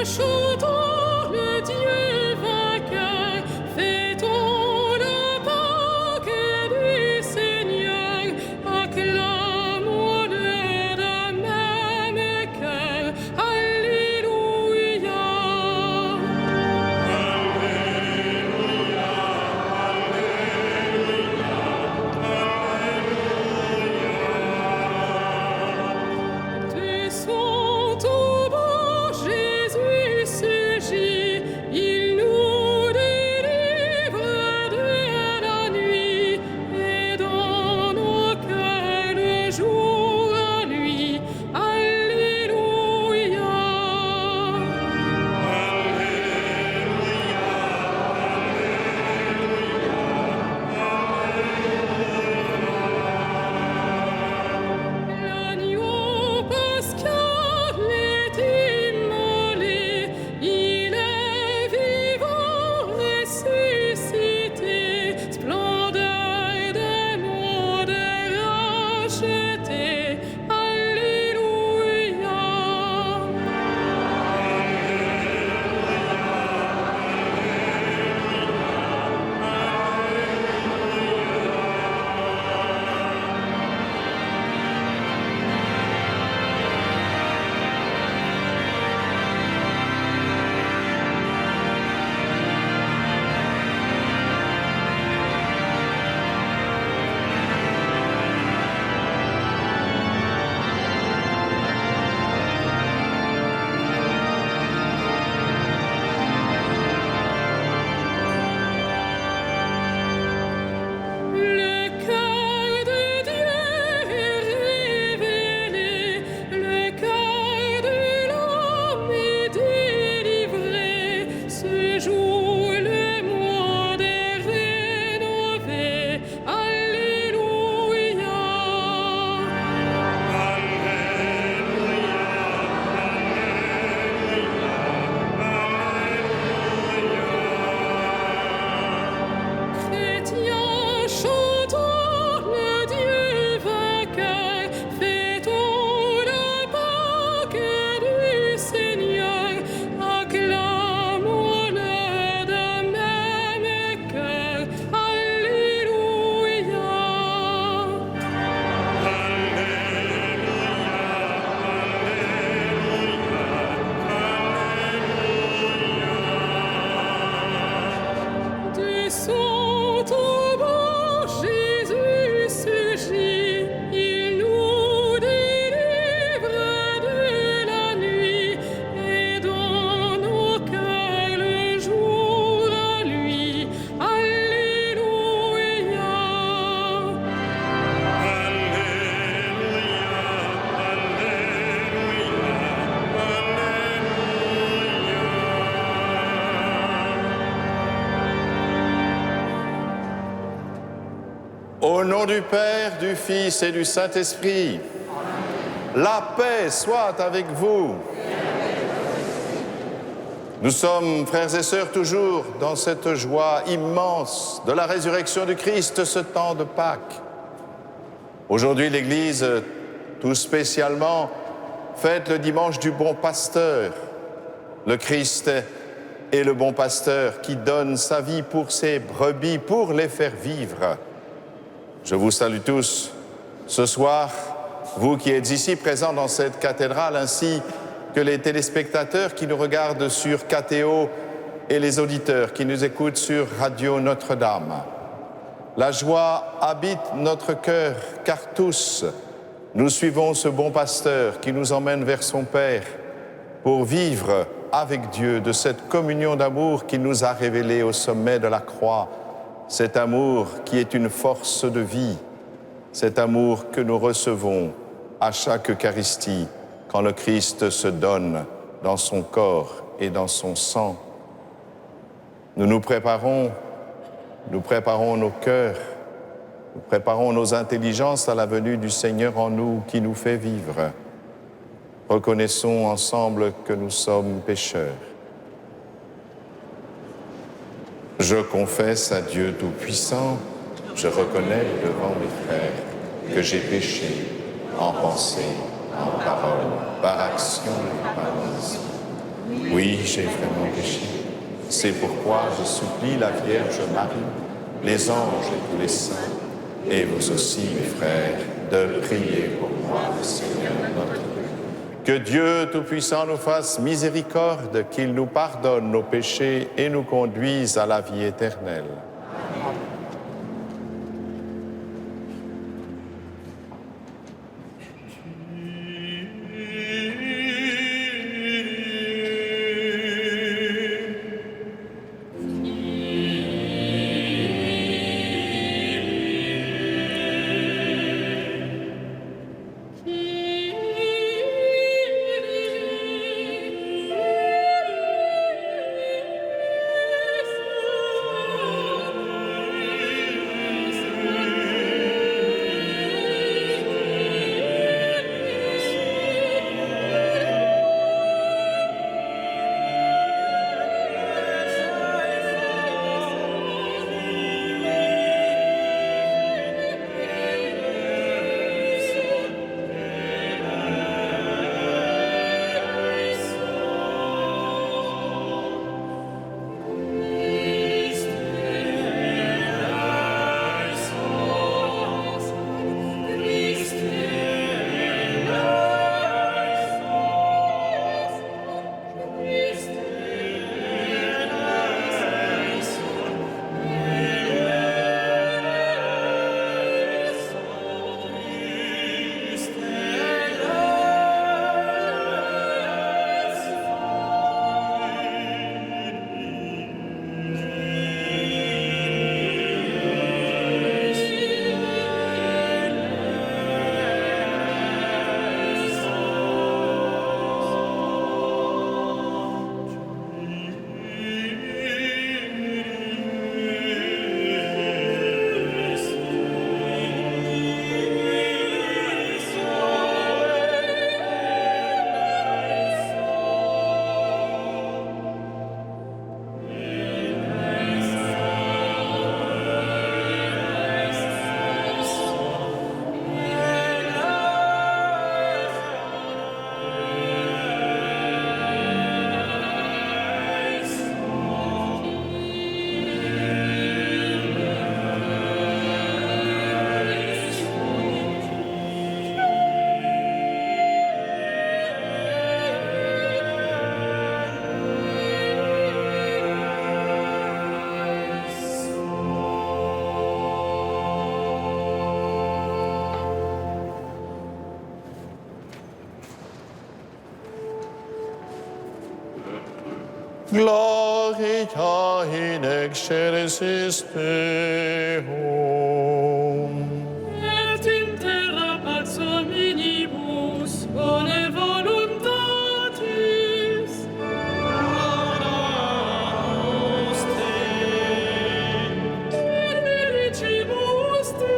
chantons le Dieu vainqueur, fêtons la Pâque du Seigneur, acclamons-le d'un même cœur. Alléluia. De son tombeau, Jésus surgit, il nous délivre de la nuit, et dans nos cœurs le jour à lui. Alléluia. L'agneau pascal est immolé, il est vivant, ressuscité, splendeur des mondes rachetés. Alléluia. Le cœur de Dieu est révélé, le cœur de l'homme est délivré. Ce jour, le monde est rénové. Alléluia. Chrétiens, chantons le Dieu vainqueur, fêtons la Pâque du Seigneur, acclamons-le d'un même cœur. Alléluia. De son tombeau, Jésus surgit, il nous délivre de la nuit, et dans nos cœurs le jour à lui. Alléluia. Au nom du Père, du Fils et du Saint-Esprit, la paix soit avec vous. Nous sommes, frères et sœurs, toujours dans cette joie immense de la résurrection du Christ, ce temps de Pâques. Aujourd'hui, l'Église, tout spécialement, fête le dimanche du bon pasteur. Le Christ est le bon pasteur qui donne sa vie pour ses brebis, pour les faire vivre. Je vous salue tous ce soir, vous qui êtes ici présents dans cette cathédrale, ainsi que les téléspectateurs qui nous regardent sur KTO et les auditeurs qui nous écoutent sur Radio Notre-Dame. La joie habite notre cœur, car tous, nous suivons ce bon pasteur qui nous emmène vers son Père pour vivre avec Dieu de cette communion d'amour qu'il nous a révélée au sommet de la croix. Cet amour qui est une force de vie, cet amour que nous recevons à chaque Eucharistie quand le Christ se donne dans son corps et dans son sang. Nous préparons nos cœurs, nous préparons nos intelligences à la venue du Seigneur en nous qui nous fait vivre. Reconnaissons ensemble que nous sommes pécheurs. Je confesse à Dieu Tout-Puissant, je reconnais devant mes frères que j'ai péché en pensée, en parole, par action et par omission, Oui, j'ai vraiment péché. C'est pourquoi je supplie la Vierge Marie, les anges et tous les saints, et vous aussi, mes frères, de prier pour moi, le Seigneur notre Dieu. Que Dieu Tout-Puissant nous fasse miséricorde, qu'il nous pardonne nos péchés et nous conduise à la vie éternelle. Gloria in excelsis Deum. Et in terra pax hominibus, bone voluntatis. Adoramus te. Benedicimus te.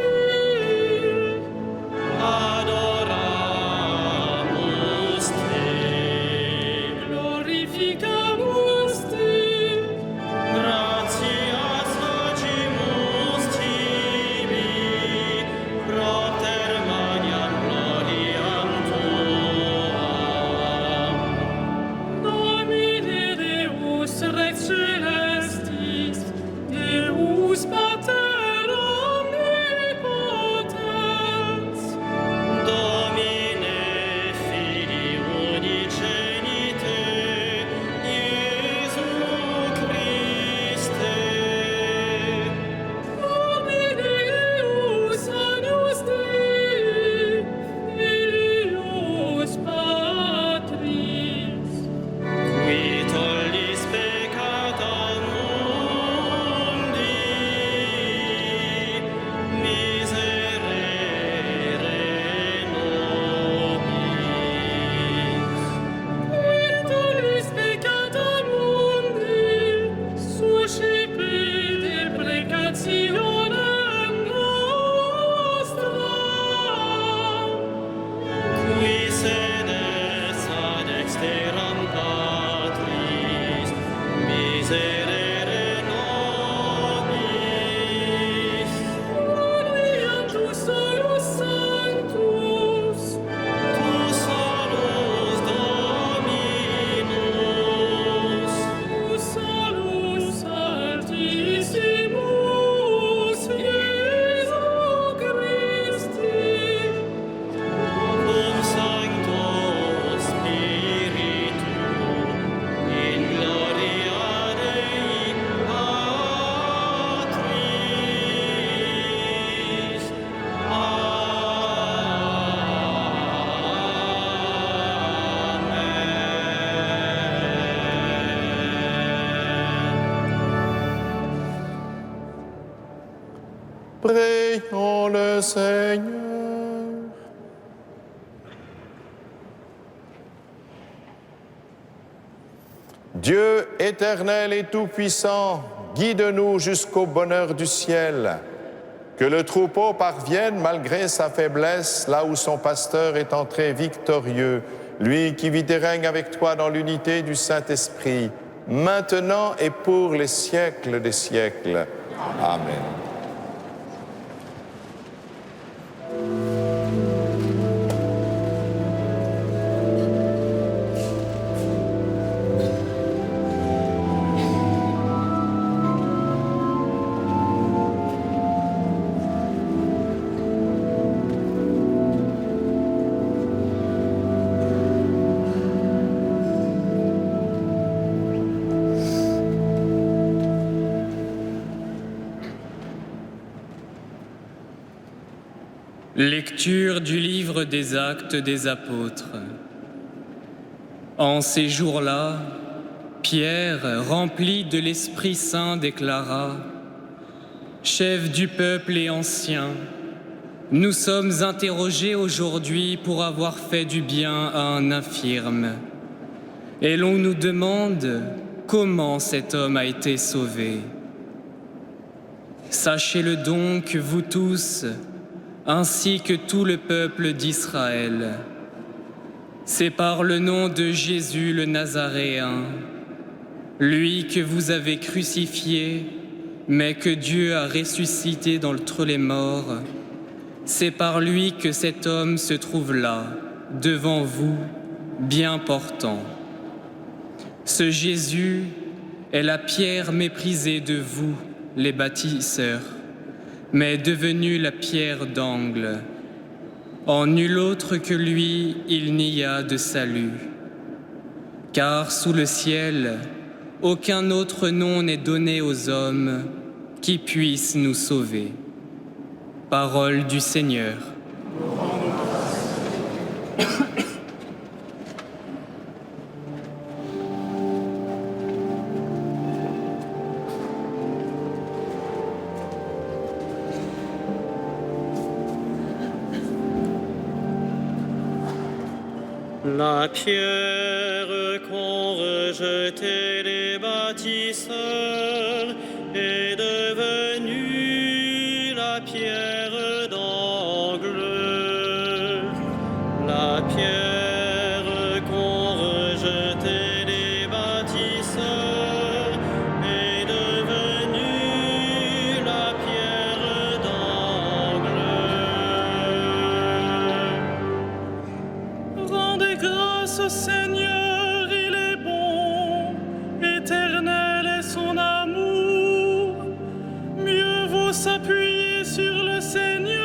Adoramus te. Glorificamus te. Gratias facimus tibi, propter magnam gloriam tuam. Domine Deus Rex Celestis, Deus Pater omnipotens, Domine Filii unicenite, Iesu Christe, Domine eius agnus Dei, Filius Patris, qui tollis peccata mundi, miserere nobis. Qui tollis peccata mundi, suscipe deprecationem nostra. Qui sedes ad exteram Patris, miserere nobis. Gloriam tu solus sanctus, tu solus Dominus, Prions le Seigneur. Dieu éternel et tout-puissant, guide-nous jusqu'au bonheur du ciel. Que le troupeau parvienne, malgré sa faiblesse, là où son pasteur est entré victorieux, lui qui vit et règne avec toi dans l'unité du Saint-Esprit, maintenant et pour les siècles des siècles. Amen. Lecture du livre des Actes des Apôtres. En ces jours-là, Pierre, rempli de l'Esprit Saint, déclara : « Chefs du peuple et anciens, nous sommes interrogés aujourd'hui pour avoir fait du bien à un infirme. Et l'on nous demande comment cet homme a été sauvé. Sachez-le donc, vous tous, ainsi que tout le peuple d'Israël. C'est par le nom de Jésus le Nazaréen, lui que vous avez crucifié, mais que Dieu a ressuscité d'entre les morts. C'est par lui que cet homme se trouve là, devant vous, bien portant. Ce Jésus est la pierre méprisée de vous, les bâtisseurs, mais devenue la pierre d'angle. En nul autre que lui, il n'y a de salut. Car sous le ciel, aucun autre nom n'est donné aux hommes qui puisse nous sauver. Parole du Seigneur. La pierre qu'ont rejetée les bâtisseurs est devenue la pierre d'angle. La pierre qu'ont rejetée les bâtisseurs est devenue la pierre d'angle. Rendez grâce au Seigneur, il est bon, éternel est son amour. Mieux vaut s'appuyer sur le Seigneur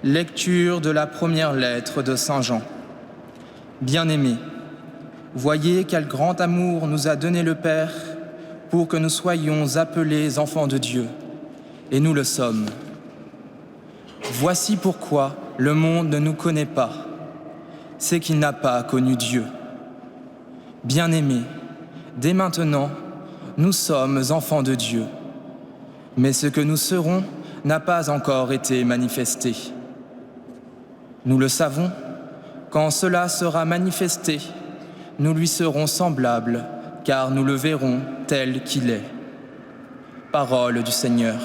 Lecture de la première lettre de Saint Jean. Bien-aimés, voyez quel grand amour nous a donné le Père pour que nous soyons appelés enfants de Dieu, et nous le sommes. Voici pourquoi le monde ne nous connaît pas, c'est qu'il n'a pas connu Dieu. Bien-aimés, dès maintenant, nous sommes enfants de Dieu, mais ce que nous serons n'a pas encore été manifesté. Nous le savons, quand cela sera manifesté, nous lui serons semblables, car nous le verrons tel qu'il est. Parole du Seigneur.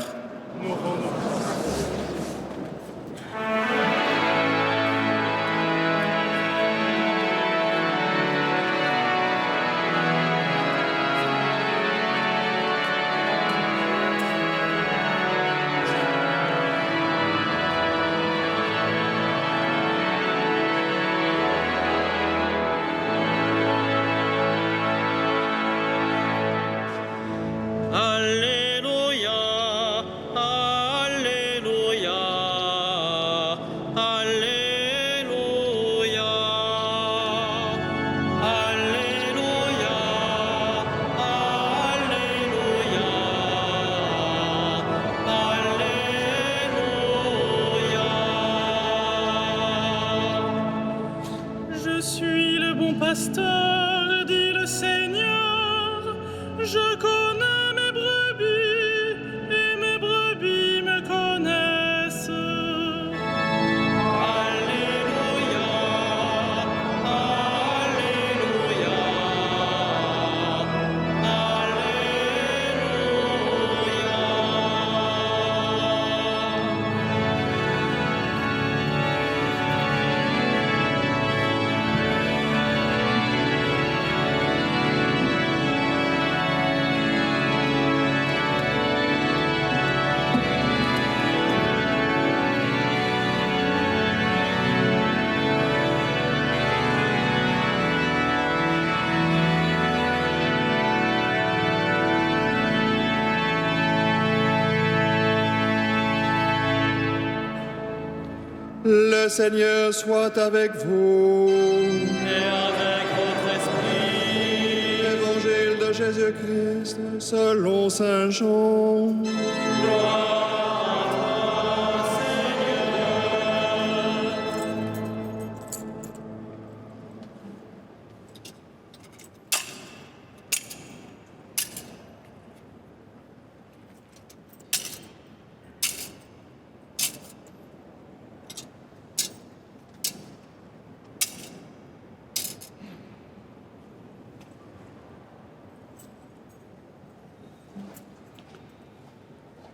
Je suis le bon pasteur, dit le Seigneur. Je connais mes brebis et mes brebis me connaissent. Alléluia, Alléluia, Le Seigneur soit avec vous. et avec votre esprit. Évangile de Jésus-Christ selon Saint Jean.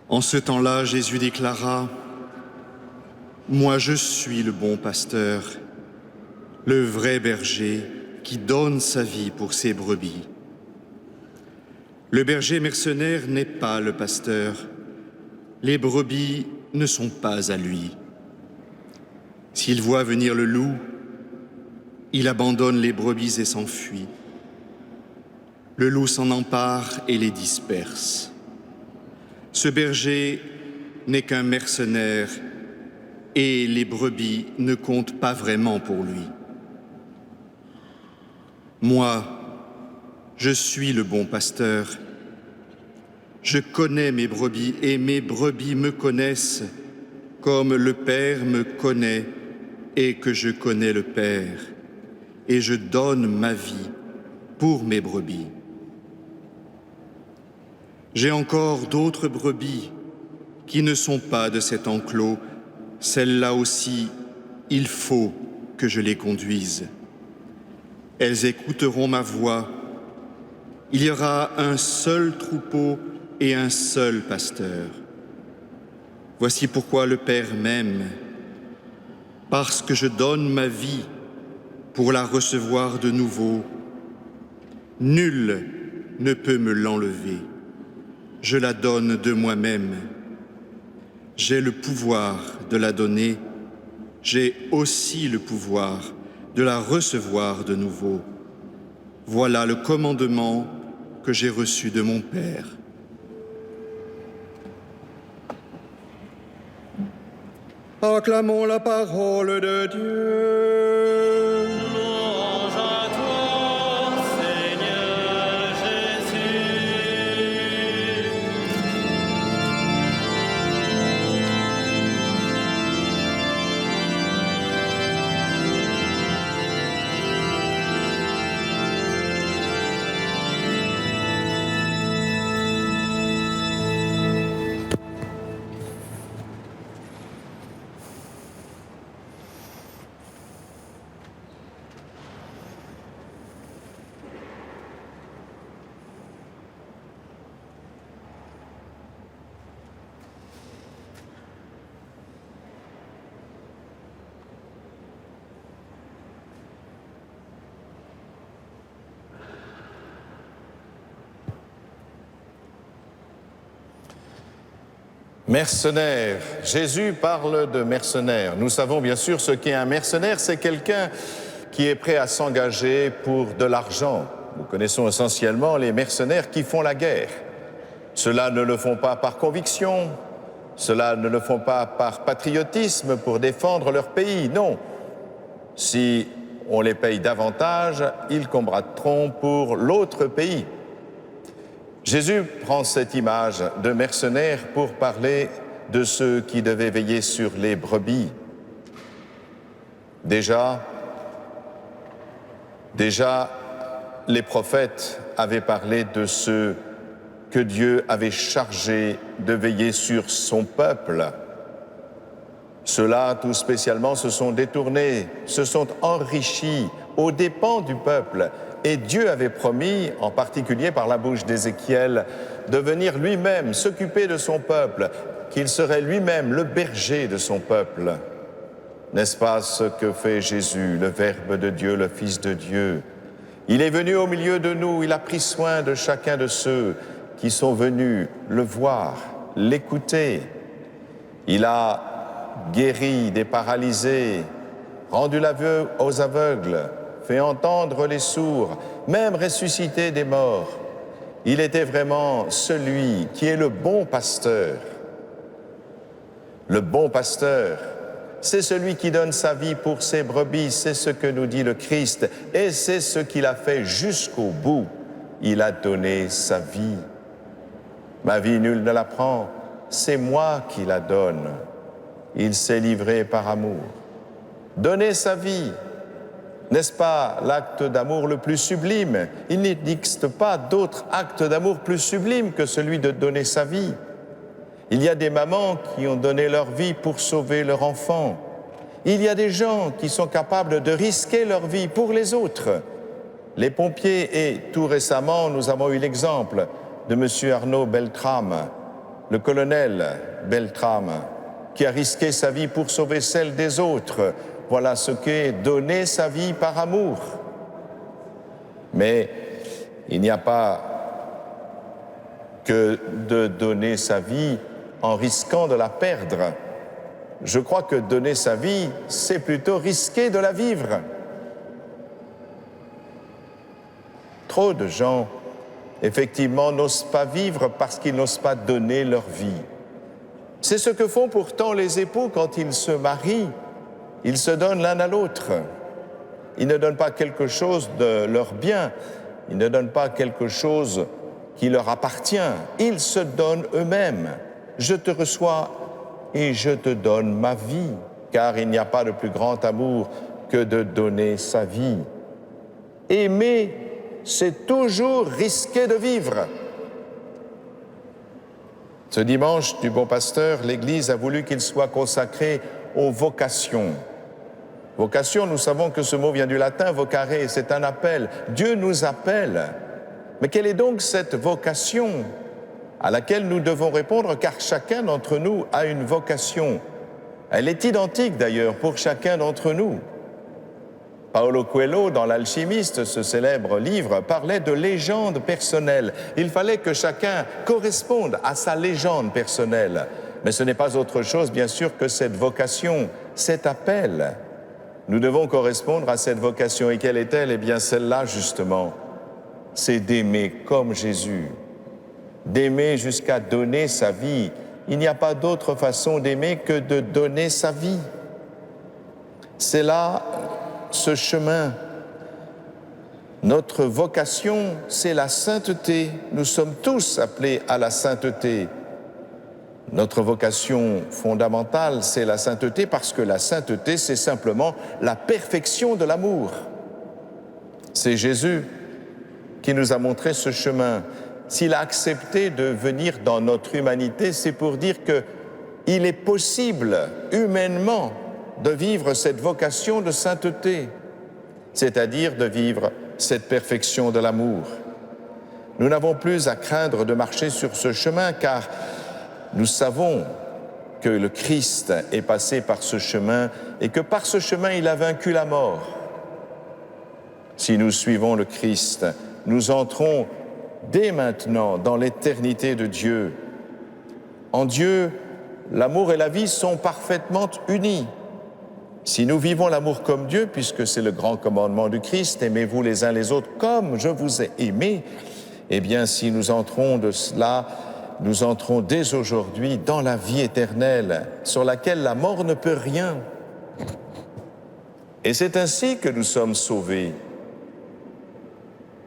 En ce temps-là, Jésus déclara : « Moi, je suis le bon pasteur, le vrai berger qui donne sa vie pour ses brebis. Le berger mercenaire n'est pas le pasteur, les brebis ne sont pas à lui. S'il voit venir le loup, il abandonne les brebis et s'enfuit. Le loup s'en empare et les disperse. Ce berger n'est qu'un mercenaire et les brebis ne comptent pas vraiment pour lui. Moi, je suis le bon pasteur. Je connais mes brebis et mes brebis me connaissent comme le Père me connaît et que je connais le Père. Et je donne ma vie pour mes brebis. J'ai encore d'autres brebis qui ne sont pas de cet enclos. Celles-là aussi, il faut que je les conduise. Elles écouteront ma voix. Il y aura un seul troupeau et un seul pasteur. Voici pourquoi le Père m'aime, parce que je donne ma vie pour la recevoir de nouveau. Nul ne peut me l'enlever. Je la donne de moi-même. J'ai le pouvoir de la donner. J'ai aussi le pouvoir de la recevoir de nouveau. Voilà le commandement que j'ai reçu de mon Père. Acclamons la parole de Dieu. Louange à toi, Seigneur Jésus. Mercenaire. Jésus parle de mercenaire. Nous savons bien sûr ce qu'est un mercenaire, c'est quelqu'un qui est prêt à s'engager pour de l'argent. Nous connaissons essentiellement les mercenaires qui font la guerre. Ceux-là ne le font pas par conviction, ceux-là ne le font pas par patriotisme pour défendre leur pays, non. Si on les paye davantage, ils combattront pour l'autre pays. Jésus prend cette image de mercenaires pour parler de ceux qui devaient veiller sur les brebis. Déjà, les prophètes avaient parlé de ceux que Dieu avait chargés de veiller sur son peuple. Ceux-là, tout spécialement, se sont détournés, se sont enrichis aux dépens du peuple. Et Dieu avait promis, en particulier par la bouche d'Ézéchiel, de venir lui-même s'occuper de son peuple, qu'il serait lui-même le berger de son peuple. N'est-ce pas ce que fait Jésus, le Verbe de Dieu, le Fils de Dieu? Il est venu au milieu de nous, il a pris soin de chacun de ceux qui sont venus le voir, l'écouter. Il a guéri des paralysés, rendu la vue aux aveugles, fait entendre les sourds, même ressuscité des morts. Il était vraiment celui qui est le bon pasteur. Le bon pasteur, c'est celui qui donne sa vie pour ses brebis, c'est ce que nous dit le Christ, et c'est ce qu'il a fait jusqu'au bout. Il a donné sa vie. Ma vie, nul ne la prend, c'est moi qui la donne. Il s'est livré par amour. Donner sa vie, n'est-ce pas l'acte d'amour le plus sublime? Il n'existe pas d'autre acte d'amour plus sublime que celui de donner sa vie. Il y a des mamans qui ont donné leur vie pour sauver leur enfant. Il y a des gens qui sont capables de risquer leur vie pour les autres. Les pompiers, et tout récemment, nous avons eu l'exemple de M. Arnaud Beltrame, le colonel Beltrame, qui a risqué sa vie pour sauver celle des autres. Voilà ce qu'est donner sa vie par amour. Mais il n'y a pas que de donner sa vie en risquant de la perdre. Je crois que donner sa vie, c'est plutôt risquer de la vivre. Trop de gens, effectivement, n'osent pas vivre parce qu'ils n'osent pas donner leur vie. C'est ce que font pourtant les époux quand ils se marient. Ils se donnent l'un à l'autre. Ils ne donnent pas quelque chose de leur bien. Ils ne donnent pas quelque chose qui leur appartient. Ils se donnent eux-mêmes. Je te reçois et je te donne ma vie. Car il n'y a pas de plus grand amour que de donner sa vie. Aimer, c'est toujours risquer de vivre. Ce dimanche du Bon Pasteur, l'Église a voulu qu'il soit consacré aux vocations. Vocation, nous savons que ce mot vient du latin, vocare, c'est un appel. Dieu nous appelle. Mais quelle est donc cette vocation à laquelle nous devons répondre, car chacun d'entre nous a une vocation. Elle est identique d'ailleurs pour chacun d'entre nous. Paulo Coelho, dans l'Alchimiste, ce célèbre livre, parlait de légende personnelle. Il fallait que chacun corresponde à sa légende personnelle. Mais ce n'est pas autre chose, bien sûr, que cette vocation, cet appel. Nous devons correspondre à cette vocation. Et quelle est-elle? Eh bien, celle-là, justement, c'est d'aimer comme Jésus. D'aimer jusqu'à donner sa vie, il n'y a pas d'autre façon d'aimer que de donner sa vie. C'est là ce chemin. Notre vocation, c'est la sainteté. Nous sommes tous appelés à la sainteté. Notre vocation fondamentale, c'est la sainteté parce que la sainteté, c'est simplement la perfection de l'amour. C'est Jésus qui nous a montré ce chemin. S'il a accepté de venir dans notre humanité, c'est pour dire qu'il est possible, humainement, de vivre cette vocation de sainteté, c'est-à-dire de vivre cette perfection de l'amour. Nous n'avons plus à craindre de marcher sur ce chemin, car nous savons que le Christ est passé par ce chemin et que par ce chemin, il a vaincu la mort. Si nous suivons le Christ, nous entrons dès maintenant dans l'éternité de Dieu. En Dieu, l'amour et la vie sont parfaitement unis. Si nous vivons l'amour comme Dieu, puisque c'est le grand commandement du Christ, aimez-vous les uns les autres comme je vous ai aimés, eh bien, si nous entrons de cela, nous entrons dès aujourd'hui dans la vie éternelle, sur laquelle la mort ne peut rien. Et c'est ainsi que nous sommes sauvés.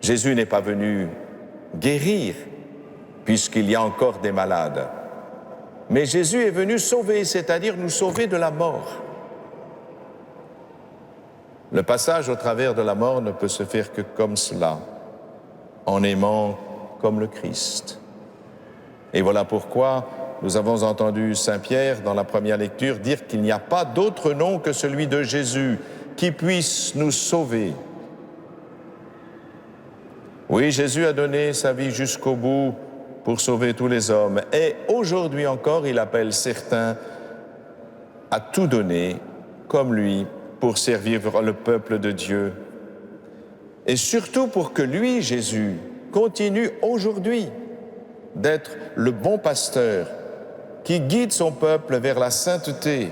Jésus n'est pas venu guérir, puisqu'il y a encore des malades. Mais Jésus est venu sauver, c'est-à-dire nous sauver de la mort. Le passage au travers de la mort ne peut se faire que comme cela, en aimant comme le Christ. Et voilà pourquoi nous avons entendu Saint Pierre, dans la première lecture, dire qu'il n'y a pas d'autre nom que celui de Jésus qui puisse nous sauver. Oui, Jésus a donné sa vie jusqu'au bout pour sauver tous les hommes. Et aujourd'hui encore, il appelle certains à tout donner, comme lui, pour servir le peuple de Dieu. Et surtout pour que lui, Jésus, continue aujourd'hui d'être le bon pasteur qui guide son peuple vers la sainteté.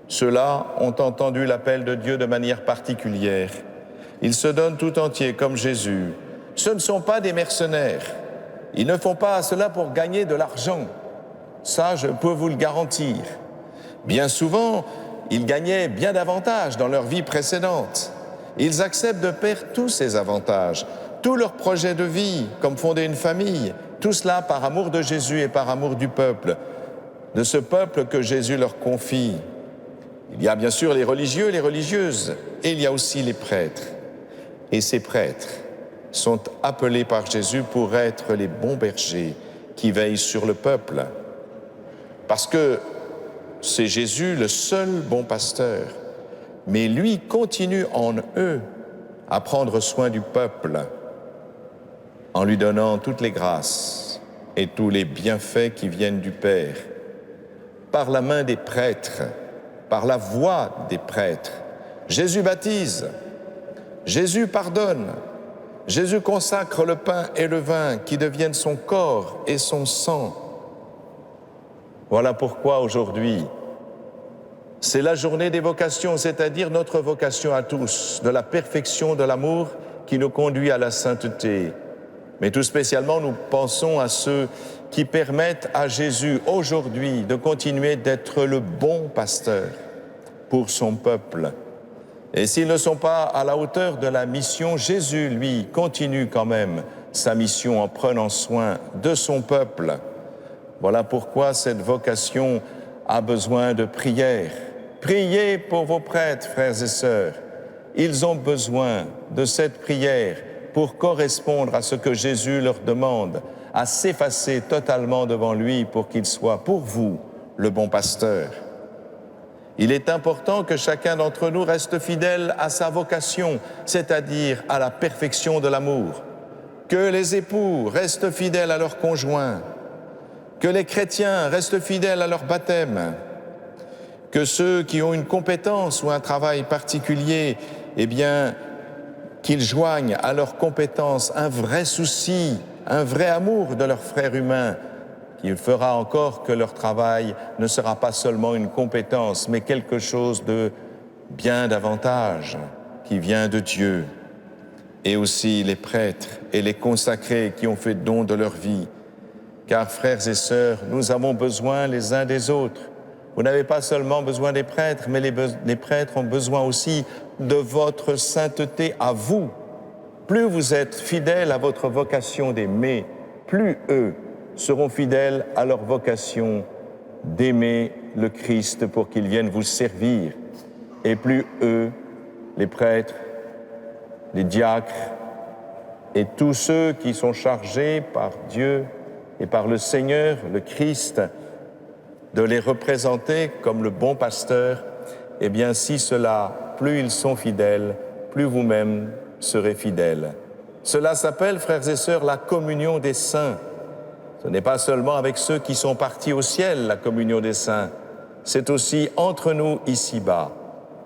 Ceux-là ont entendu l'appel de Dieu de manière particulière. Ils se donnent tout entier comme Jésus. Ce ne sont pas des mercenaires. Ils ne font pas cela pour gagner de l'argent. Ça, je peux vous le garantir. Bien souvent, ils gagnaient bien davantage dans leur vie précédente. Ils acceptent de perdre tous ces avantages, tous leurs projets de vie, comme fonder une famille, tout cela par amour de Jésus et par amour du peuple, de ce peuple que Jésus leur confie. Il y a bien sûr les religieux et les religieuses, et il y a aussi les prêtres. Et ces prêtres sont appelés par Jésus pour être les bons bergers qui veillent sur le peuple. Parce que c'est Jésus le seul bon pasteur, mais lui continue en eux à prendre soin du peuple en lui donnant toutes les grâces et tous les bienfaits qui viennent du Père. Par la main des prêtres, par la voix des prêtres, Jésus baptise, Jésus pardonne, Jésus consacre le pain et le vin qui deviennent son corps et son sang. Voilà pourquoi aujourd'hui, c'est la journée des vocations, c'est-à-dire notre vocation à tous, de la perfection de l'amour qui nous conduit à la sainteté. Mais tout spécialement, nous pensons à ceux qui permettent à Jésus aujourd'hui de continuer d'être le bon pasteur pour son peuple. Et s'ils ne sont pas à la hauteur de la mission, Jésus, lui, continue quand même sa mission en prenant soin de son peuple. Voilà pourquoi cette vocation a besoin de prière. Priez pour vos prêtres, frères et sœurs. Ils ont besoin de cette prière pour correspondre à ce que Jésus leur demande, à s'effacer totalement devant lui pour qu'il soit pour vous le bon pasteur. Il est important que chacun d'entre nous reste fidèle à sa vocation, c'est-à-dire à la perfection de l'amour. Que les époux restent fidèles à leurs conjoints, que les chrétiens restent fidèles à leur baptême, que ceux qui ont une compétence ou un travail particulier, eh bien, qu'ils joignent à leurs compétences un vrai souci, un vrai amour de leurs frères humains, qui fera encore que leur travail ne sera pas seulement une compétence, mais quelque chose de bien davantage, qui vient de Dieu. Et aussi les prêtres et les consacrés qui ont fait don de leur vie. car frères et sœurs, nous avons besoin les uns des autres. Vous n'avez pas seulement besoin des prêtres, mais les prêtres ont besoin aussi de votre sainteté à vous. Plus vous êtes fidèles à votre vocation d'aimer, plus eux seront fidèles à leur vocation d'aimer le Christ pour qu'il vienne vous servir. Et plus eux, les prêtres, les diacres et tous ceux qui sont chargés par Dieu et par le Seigneur, le Christ, de les représenter comme le bon pasteur, eh bien si cela, plus ils sont fidèles, plus vous-même serez fidèles. Cela s'appelle, frères et sœurs, la communion des saints. Ce n'est pas seulement avec ceux qui sont partis au ciel, la communion des saints, c'est aussi entre nous ici-bas.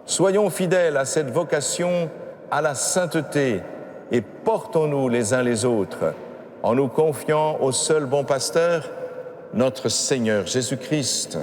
Soyons fidèles à cette vocation à la sainteté et portons-nous les uns les autres en nous confiant au seul bon pasteur, notre Seigneur Jésus-Christ.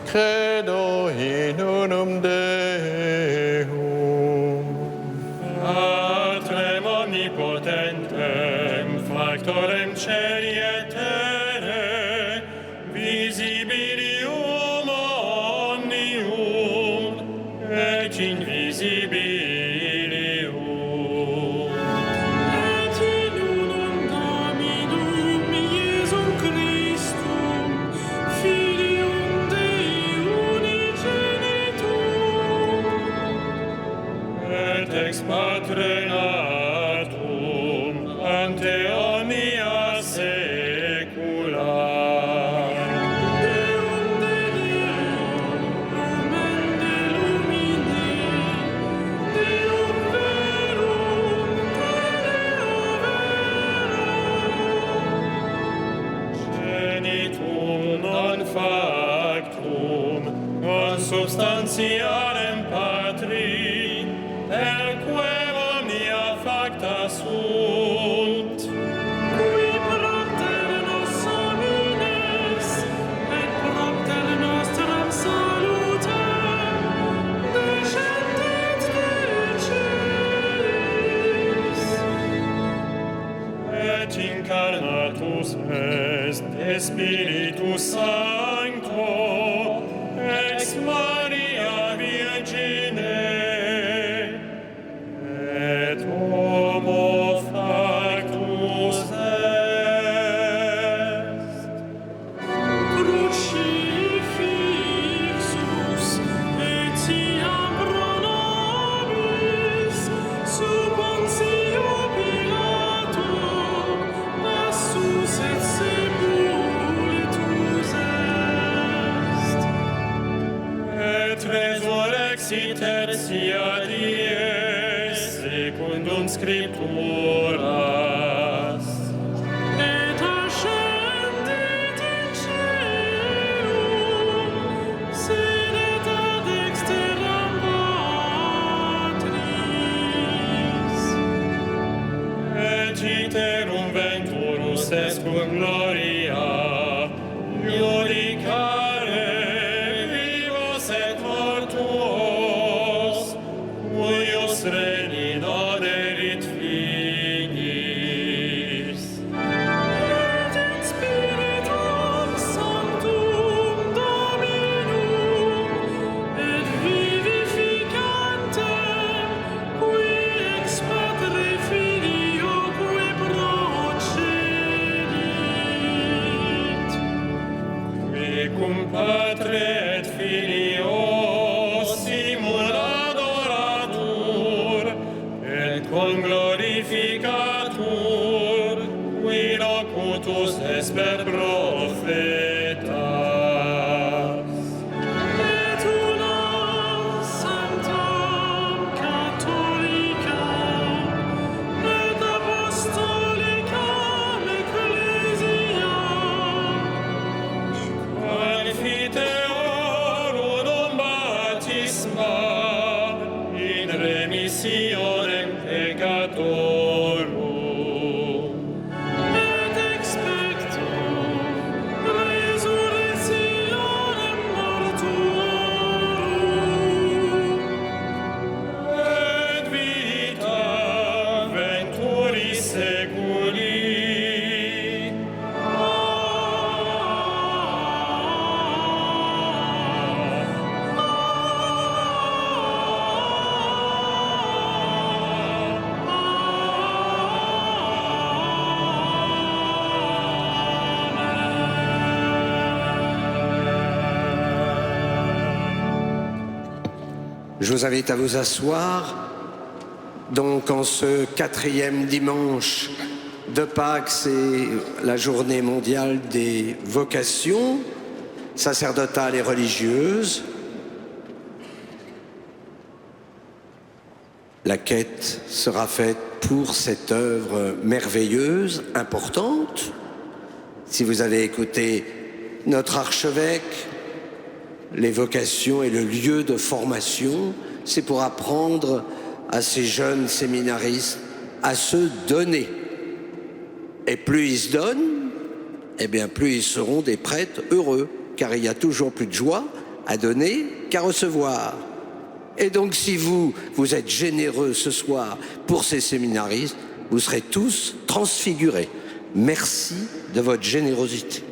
Credo in unum Deum, Patrem omnipotentem, factorem celi et terrae, visibilium omnium, et invisibilium. Et in unum Dominum Iesum Christum, Filium Dei unigenitum, et ex Patre natum ante omnia saecula. Deum de Deo, lumen de lumine, Deum verum, Deo verum. Genitum non factum, non substantialem Patri, perque omnia facta sunt. Qui propter nos homines, et propter nostram salutem, descendet de celis. Et incarnatus est de Spiritus Sancto, ex Maria Virgine, et homo factus est. Crucifixus etiam pro nobis, sub Pontio Pilato, passus et sepultus est. Et resurrexit tertia die, secundum Scripturas. Et ascendit in caelum, sedet ad dexteram Patris. Et iterum venturus est cum gloria, iudicare vivos et mortuos, cuius regni noderit fides. Patre et Filio simul adoratur et cum glorificatur qui locutus est per profetas. Et unam sanctam catholicam et apostolicam ecclesiam confiteorum baptisma in remissionem peccatorum et expecto resurrectionem mortuorum et vita venturis seculi. Je vous invite à vous asseoir. Donc, en ce 4e dimanche de Pâques, c'est la journée mondiale des vocations sacerdotales et religieuses. La quête sera faite pour cette œuvre merveilleuse, importante. Si vous avez écouté notre archevêque, les vocations et le lieu de formation, c'est pour apprendre à ces jeunes séminaristes à se donner. Et plus ils se donnent, eh bien plus ils seront des prêtres heureux, car il y a toujours plus de joie à donner qu'à recevoir. Et donc si vous êtes généreux ce soir pour ces séminaristes, vous serez tous transfigurés. Merci de votre générosité.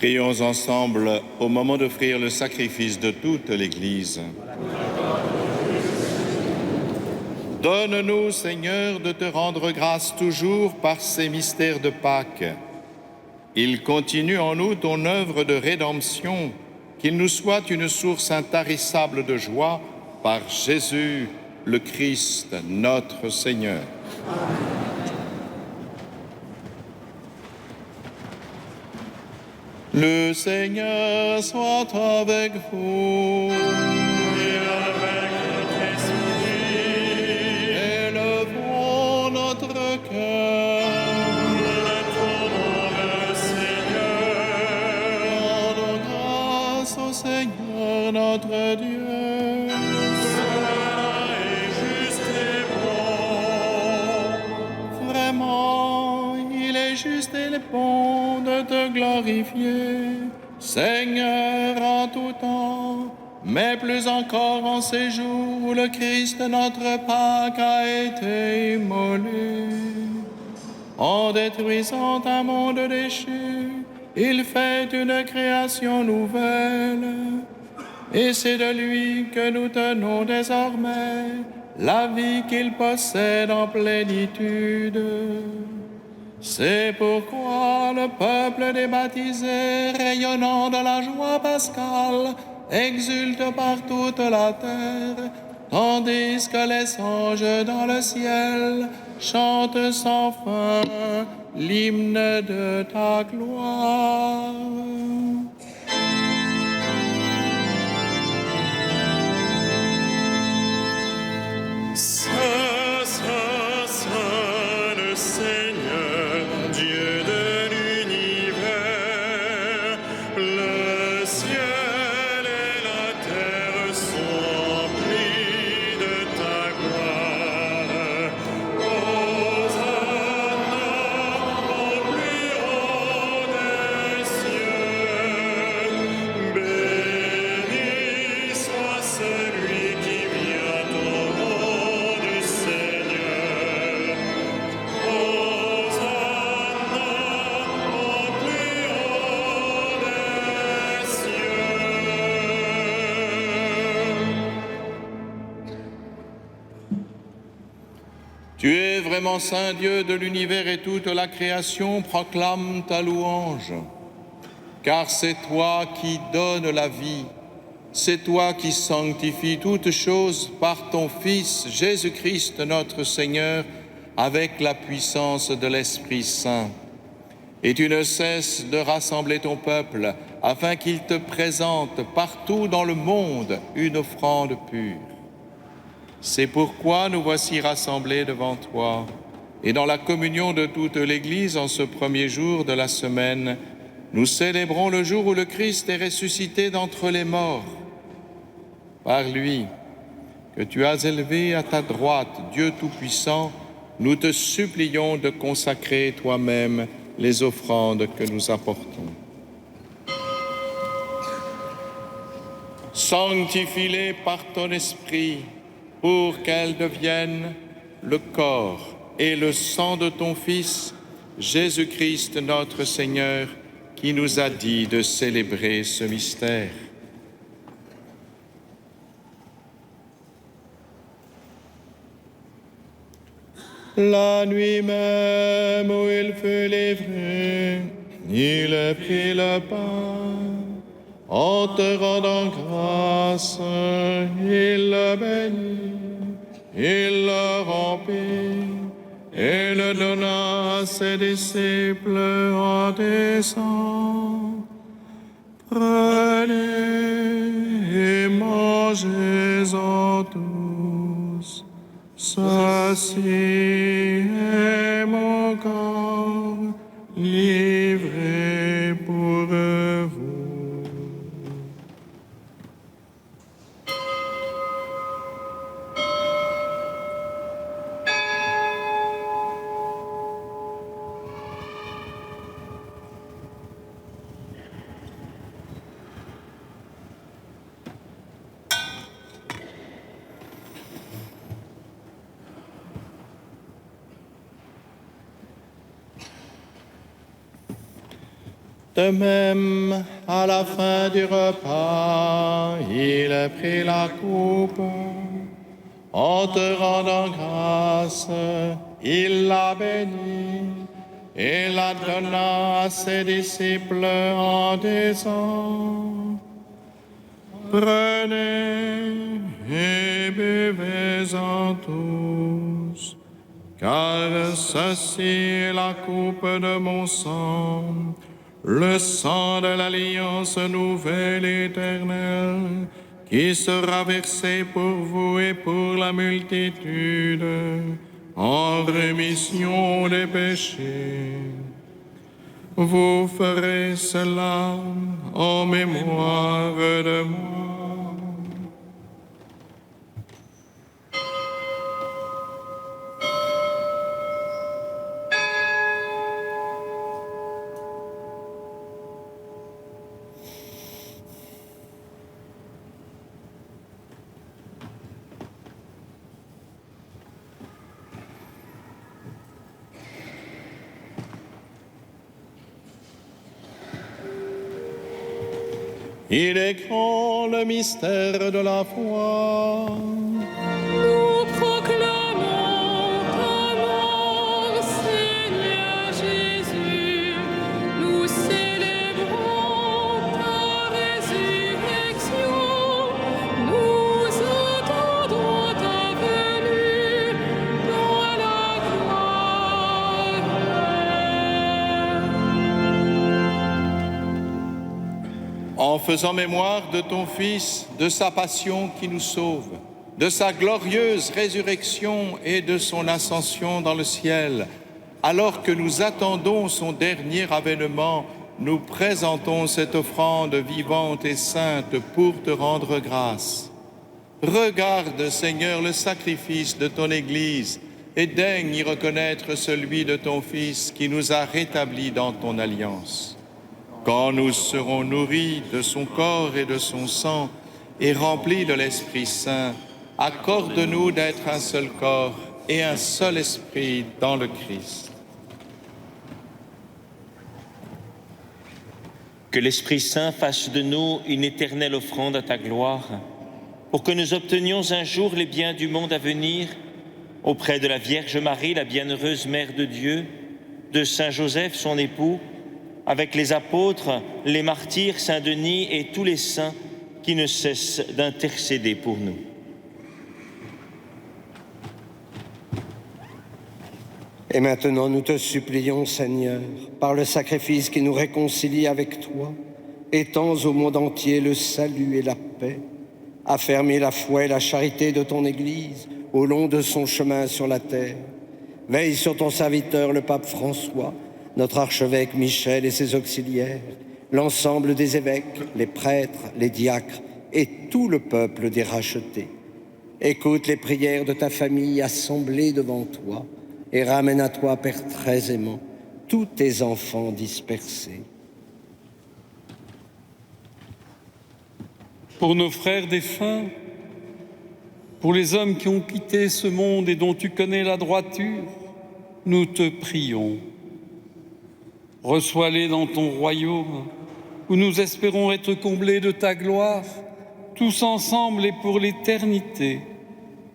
Prions ensemble au moment d'offrir le sacrifice de toute l'Église. Donne-nous, Seigneur, de te rendre grâce toujours par ces mystères de Pâques. Il continue en nous ton œuvre de rédemption, qu'il nous soit une source intarissable de joie par Jésus, le Christ, notre Seigneur. Le Seigneur soit avec vous. Et avec notre esprit, Élevons notre cœur. retournons vers le Seigneur. Rendons grâce au Seigneur notre Dieu. Cela est juste et bon. Vraiment, il est juste et bon de te glorifier, Seigneur, en tout temps, mais plus encore en ces jours où le Christ, notre Pâque, a été immolé. En détruisant un monde déchu, il fait une création nouvelle. Et c'est de lui que nous tenons désormais la vie qu'il possède en plénitude. C'est pourquoi le peuple des baptisés, rayonnant de la joie pascale, exulte par toute la terre, tandis que les anges dans le ciel chantent sans fin l'hymne de ta gloire. Saint, Saint, Saint, le Seigneur, Dieu de l'univers, le ciel et la terre sont remplis de ta gloire. Hosanna au plus haut des cieux. Béni soit celui qui vient au nom du Seigneur. Hosanna au plus haut des cieux. Tu es vraiment Saint Dieu de l'univers et toute la création proclame ta louange. Car c'est toi qui donnes la vie, c'est toi qui sanctifies toutes choses par ton Fils Jésus-Christ notre Seigneur avec la puissance de l'Esprit Saint. Et tu ne cesses de rassembler ton peuple afin qu'il te présente partout dans le monde une offrande pure. C'est pourquoi nous voici rassemblés devant toi, et dans la communion de toute l'Église en ce premier jour de la semaine, nous célébrons le jour où le Christ est ressuscité d'entre les morts. Par lui, que tu as élevé à ta droite, Dieu Tout-Puissant, nous te supplions de consacrer toi-même les offrandes que nous apportons. Sanctifie-les par ton esprit, pour qu'elles deviennent le corps et le sang de ton Fils, Jésus-Christ notre Seigneur, qui nous a dit de célébrer ce mystère. La nuit même où il fut livré, il a pris le pain. En te rendant grâce, il le bénit, il le rompit et le donna à ses disciples en disant: Prenez et mangez-en tous. Ceci est mon corps livré pour vous. De même, à la fin du repas, il a pris la coupe. En te rendant grâce, il la bénit et la donna à ses disciples en disant: Prenez et buvez-en tous, car ceci est la coupe de mon sang, le sang de l'alliance nouvelle et éternelle, qui sera versé pour vous et pour la multitude en rémission des péchés. Vous ferez cela en mémoire de moi. Il est grand le mystère de la foi. Nous proclamons ta mort, Seigneur Jésus. Nous célébrons ta résurrection. Nous attendons ta venue dans la gloire. En faisant mémoire de ton Fils, de sa passion qui nous sauve, de sa glorieuse résurrection et de son ascension dans le ciel, alors que nous attendons son dernier avènement, nous présentons cette offrande vivante et sainte pour te rendre grâce. Regarde, Seigneur, le sacrifice de ton Église et daigne y reconnaître celui de ton Fils qui nous a rétablis dans ton alliance. Quand nous serons nourris de son corps et de son sang et remplis de l'Esprit Saint, accorde-nous d'être un seul corps et un seul esprit dans le Christ. Que l'Esprit Saint fasse de nous une éternelle offrande à ta gloire, pour que nous obtenions un jour les biens du monde à venir, auprès de la Vierge Marie, la bienheureuse Mère de Dieu, de Saint Joseph, son époux, avec les apôtres, les martyrs, Saint Denis et tous les saints qui ne cessent d'intercéder pour nous. Et maintenant, nous te supplions, Seigneur, par le sacrifice qui nous réconcilie avec toi, étends au monde entier le salut et la paix, affermis la foi et la charité de ton Église au long de son chemin sur la terre. Veille sur ton serviteur, le pape François, notre archevêque Michel et ses auxiliaires, l'ensemble des évêques, les prêtres, les diacres et tout le peuple des rachetés. Écoute les prières de ta famille assemblée devant toi et ramène à toi, Père très aimant, tous tes enfants dispersés. Pour nos frères défunts, pour les hommes qui ont quitté ce monde et dont tu connais la droiture, nous te prions. Reçois-les dans ton royaume, où nous espérons être comblés de ta gloire, tous ensemble et pour l'éternité,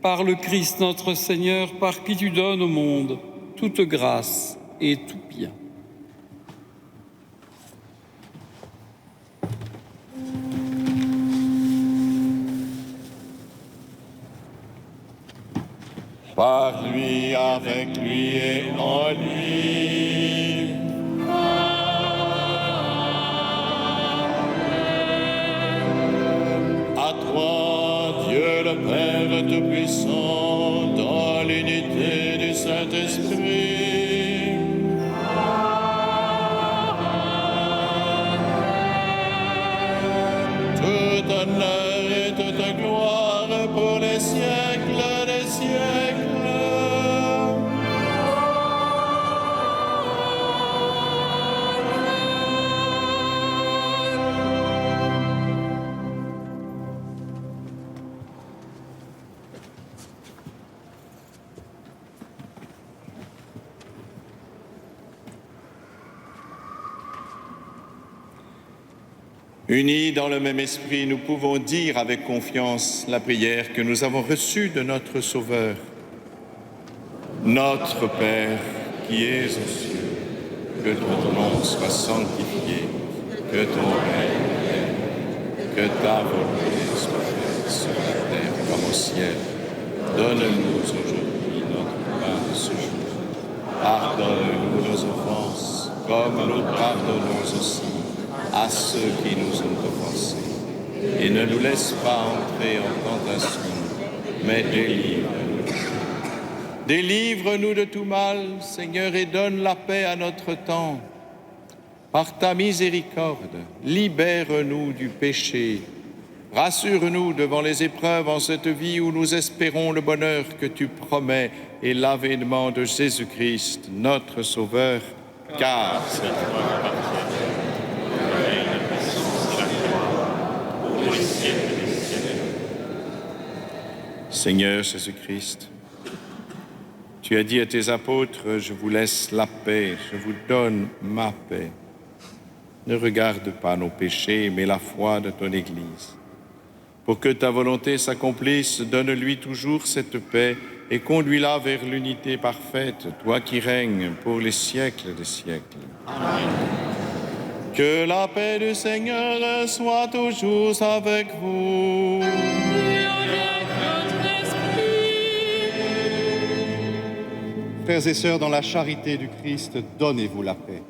par le Christ notre Seigneur, par qui tu donnes au monde toute grâce et tout bien. Par lui, avec lui et en lui. À toi, Dieu le Père Tout-Puissant, dans l'unité du Saint-Esprit. Tout honneur et toute gloire pour les siècles des siècles. Unis dans le même esprit, nous pouvons dire avec confiance la prière que nous avons reçue de notre Sauveur. Notre Père, qui es aux cieux, que ton nom soit sanctifié, que ton règne vienne, que ta volonté soit faite sur la terre comme au ciel. Donne-nous aujourd'hui notre pain de ce jour. Pardonne-nous nos offenses, comme nous pardonnons aussi à ceux qui nous ont offensés. Et ne nous laisse pas entrer en tentation, mais délivre-nous. Délivre-nous de tout mal, Seigneur, et donne la paix à notre temps. Par ta miséricorde, libère-nous du péché. Rassure-nous devant les épreuves en cette vie où nous espérons le bonheur que tu promets et l'avènement de Jésus-Christ, notre Sauveur, car c'est toi Seigneur Jésus-Christ, tu as dit à tes apôtres, je vous laisse la paix, je vous donne ma paix. Ne regarde pas nos péchés, mais la foi de ton Église. Pour que ta volonté s'accomplisse, donne-lui toujours cette paix et conduis-la vers l'unité parfaite, toi qui règnes pour les siècles des siècles. Amen. Que la paix du Seigneur soit toujours avec vous. Frères et sœurs, dans la charité du Christ, donnez-vous la paix.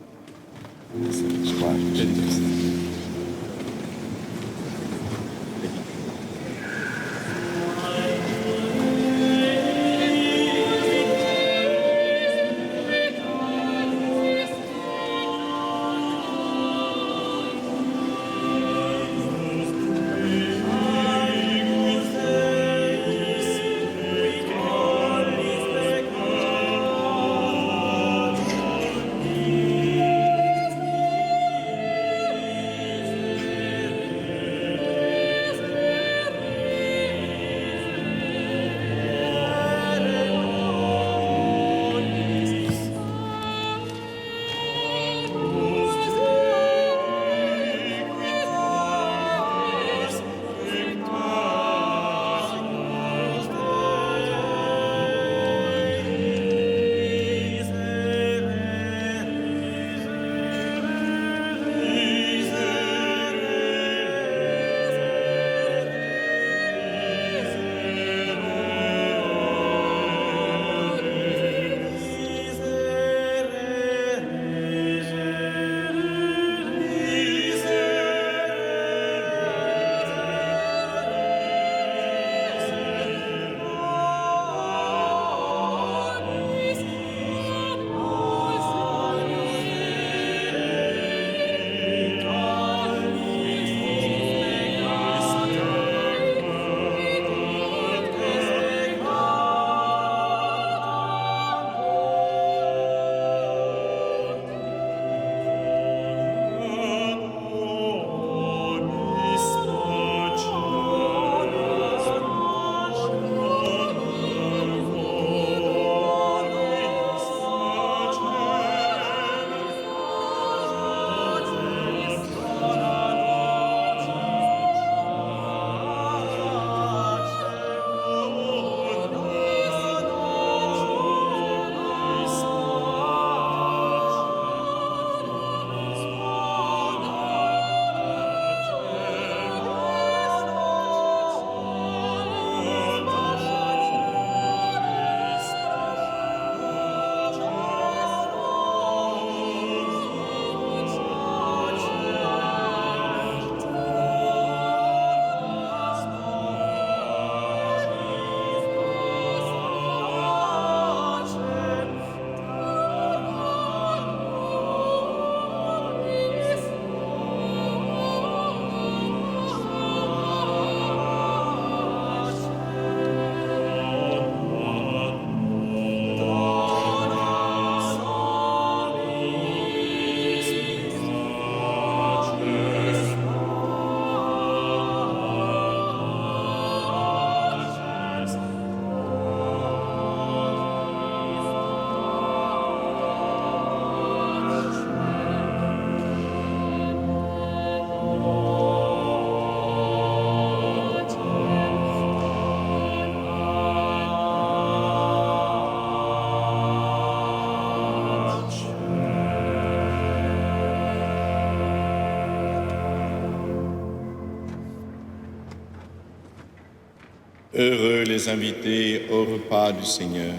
Heureux les invités au repas du Seigneur.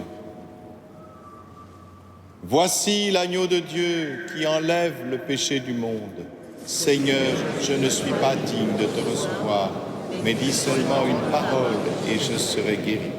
Voici l'agneau de Dieu qui enlève le péché du monde. Seigneur, je ne suis pas digne de te recevoir, mais dis seulement une parole et je serai guéri.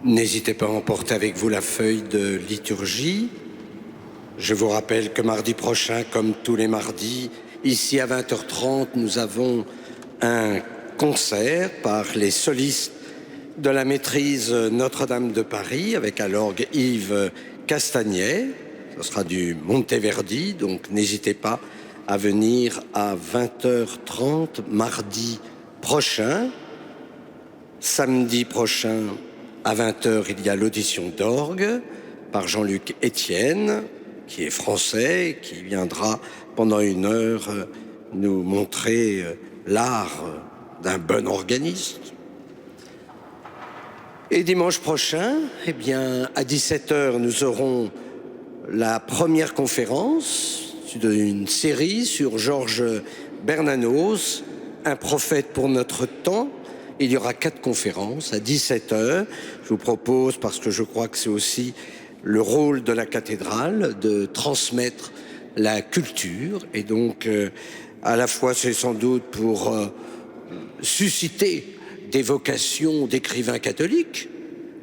N'hésitez pas à emporter avec vous la feuille de liturgie. Je vous rappelle que mardi prochain, comme tous les mardis, ici à 20h30, nous avons un concert par les solistes de la maîtrise Notre-Dame de Paris avec à l'orgue Yves Castagnet. Ce sera du Monteverdi, donc n'hésitez pas à venir à 20h30 mardi prochain. Samedi prochain, à 20h, il y a l'audition d'orgue par Jean-Luc Etienne, qui est français, et qui viendra pendant 1 heure nous montrer l'art d'un bon organiste. Et dimanche prochain, eh bien, à 17h, nous aurons la première conférence d'une série sur Georges Bernanos, un prophète pour notre temps. Il y aura 4 conférences à 17h. Je vous propose, parce que je crois que c'est aussi le rôle de la cathédrale, de transmettre la culture. Et donc, à la fois, c'est sans doute pour susciter des vocations d'écrivains catholiques,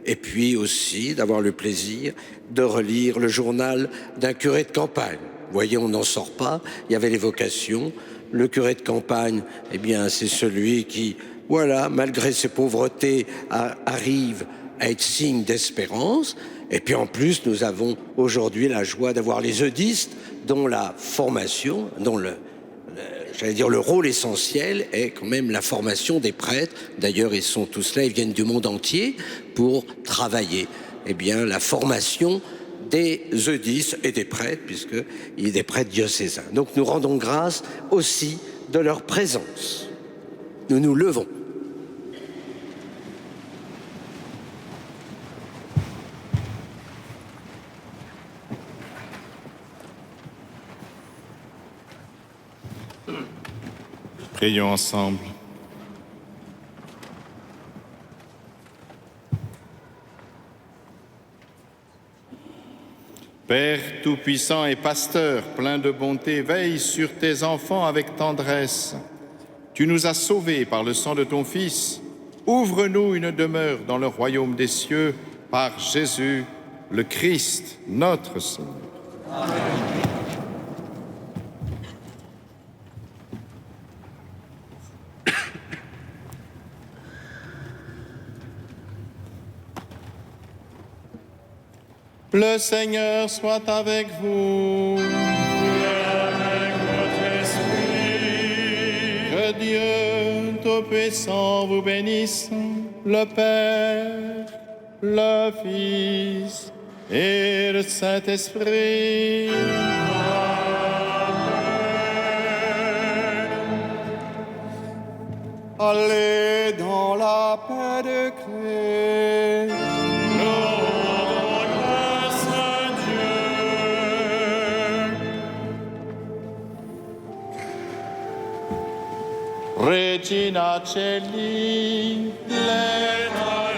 et puis aussi d'avoir le plaisir de relire le journal d'un curé de campagne. Vous voyez, on n'en sort pas. Il y avait les vocations. Le curé de campagne, eh bien, c'est celui qui, voilà, malgré ses pauvretés, arrive à être signe d'espérance. Et puis en plus, nous avons aujourd'hui la joie d'avoir les eudistes dont la formation, dont le rôle essentiel est quand même la formation des prêtres. D'ailleurs, ils sont tous là, ils viennent du monde entier pour travailler. Eh bien, la formation des eudistes et des prêtres, puisqu'il y a des prêtres diocésains. Donc nous rendons grâce aussi de leur présence. Nous nous levons. Prions ensemble. Père tout-puissant et pasteur plein de bonté, veille sur tes enfants avec tendresse. Tu nous as sauvés par le sang de ton Fils. Ouvre-nous une demeure dans le royaume des cieux par Jésus, le Christ, notre Seigneur. Amen. Le Seigneur soit avec vous. Et avec votre esprit. Que Dieu Tout-Puissant vous bénisse, le Père, le Fils et le Saint-Esprit. Amen. Allez dans la paix de Christ. Regina Celi, Letare